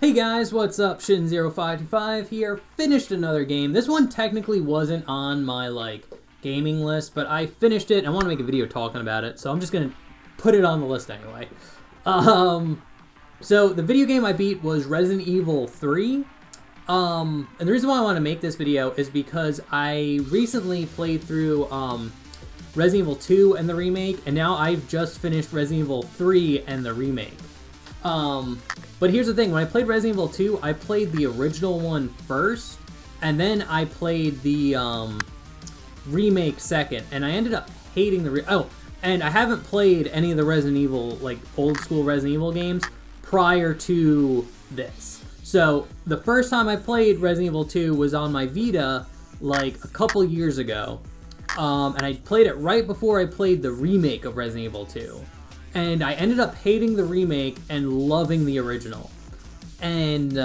Hey guys, what's up? Shin0525 here. Finished another game. This one technically wasn't on my gaming list, but I finished it. I want to make a video talking about it, so I'm just gonna put it on the list anyway. So the video game I beat was Resident Evil 3. And the reason why I want to make this video is because I recently played through Resident Evil 2 and the remake, and now I've just finished Resident Evil 3 and the remake. But here's the thing, when I played Resident Evil 2, I played the original one first, and then I played the remake second, and I ended up hating the and I haven't played any of the Resident Evil, old school Resident Evil games prior to this. So, the first time I played Resident Evil 2 was on my Vita, a couple years ago, and I played it right before I played the remake of Resident Evil 2. And I ended up hating the remake and loving the original. And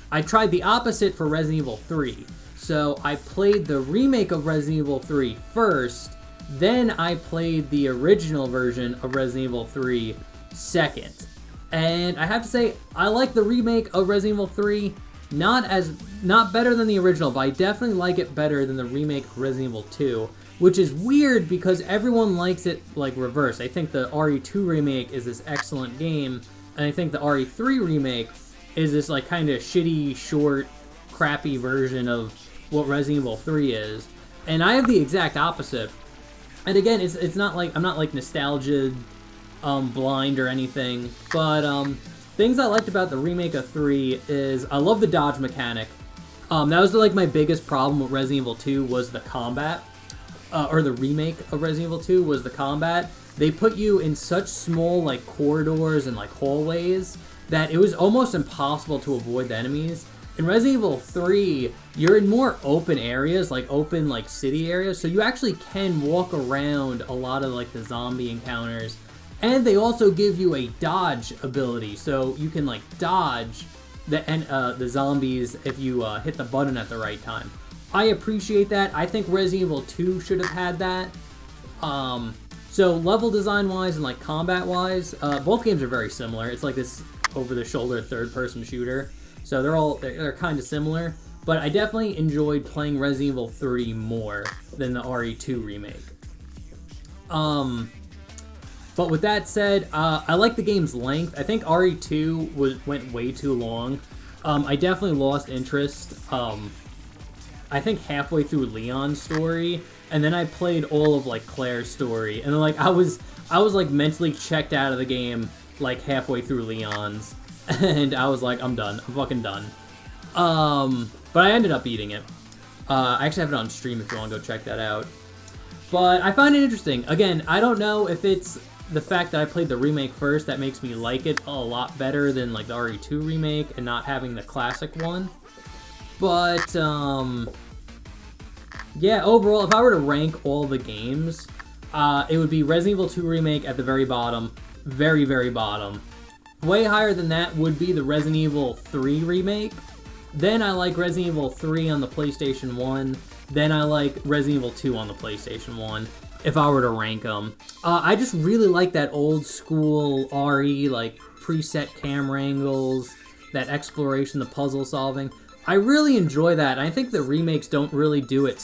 I tried the opposite for Resident Evil 3. So I played the remake of Resident Evil 3 first, then I played the original version of Resident Evil 3 second. And I have to say, I like the remake of Resident Evil 3, not better than the original, but I definitely like it better than the remake of Resident Evil 2. Which is weird because everyone likes it reverse. I think the RE2 remake is this excellent game, and I think the RE3 remake is this kind of shitty, short, crappy version of what Resident Evil 3 is. And I have the exact opposite. And again, it's not I'm not nostalgia blind or anything, but things I liked about the remake of 3 is I love the dodge mechanic. That was my biggest problem with Resident Evil 2 was the combat. Or the remake of Resident Evil 2 was the combat. They put you in such small corridors and hallways that it was almost impossible to avoid the enemies. In Resident Evil 3, you're in more open areas, open city areas, so you actually can walk around a lot of the zombie encounters. And they also give you a dodge ability, so you can dodge the zombies if you hit the button at the right time. I appreciate that. I think Resident Evil 2 should have had that. So level design wise and combat wise, both games are very similar. It's this over-the-shoulder third-person shooter. So they're kind of similar. But I definitely enjoyed playing Resident Evil 3 more than the RE2 remake. But with that said, I like the game's length. I think RE2 went way too long. I definitely lost interest. I think halfway through Leon's story, and then I played all of Claire's story, and then I was mentally checked out of the game halfway through Leon's, and I was I'm done. I'm fucking done. But I ended up beating it. I actually have it on stream if you want to go check that out. But I find it interesting. Again, I don't know if it's the fact that I played the remake first that makes me like it a lot better than the RE2 remake and not having the classic one. But, yeah, overall, if I were to rank all the games, it would be Resident Evil 2 Remake at the very bottom. Very, very bottom. Way higher than that would be the Resident Evil 3 Remake. Then I like Resident Evil 3 on the PlayStation 1. Then I like Resident Evil 2 on the PlayStation 1, if I were to rank them. I just really like that old school RE, preset camera angles, that exploration, the puzzle solving. I really enjoy that. I think the remakes don't really do it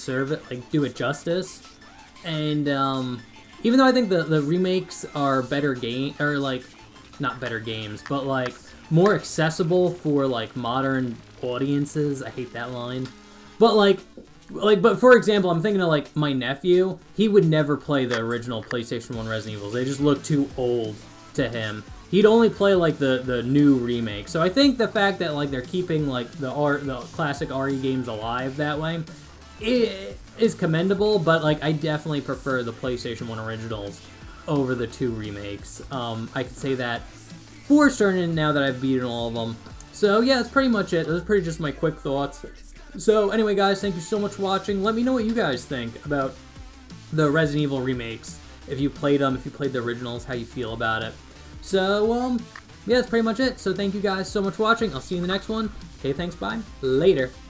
justice. And even though I think the remakes are better not better games, but more accessible for modern audiences. I hate that line. But but for example, I'm thinking of my nephew. He would never play the original PlayStation 1 Resident Evils. They just look too old to him. He'd only play the new remake. So I think the fact that they're keeping the classic RE games alive that way is commendable, but I definitely prefer the PlayStation 1 originals over the 2 remakes. I can say that for certain now that I've beaten all of them. So yeah, that's pretty much it. Those are pretty just my quick thoughts. So anyway guys, thank you so much for watching. Let me know what you guys think about the Resident Evil remakes. If you played them, if you played the originals, how you feel about it. So, yeah, that's pretty much it. So thank you guys so much for watching. I'll see you in the next one. Okay, thanks, bye. Later.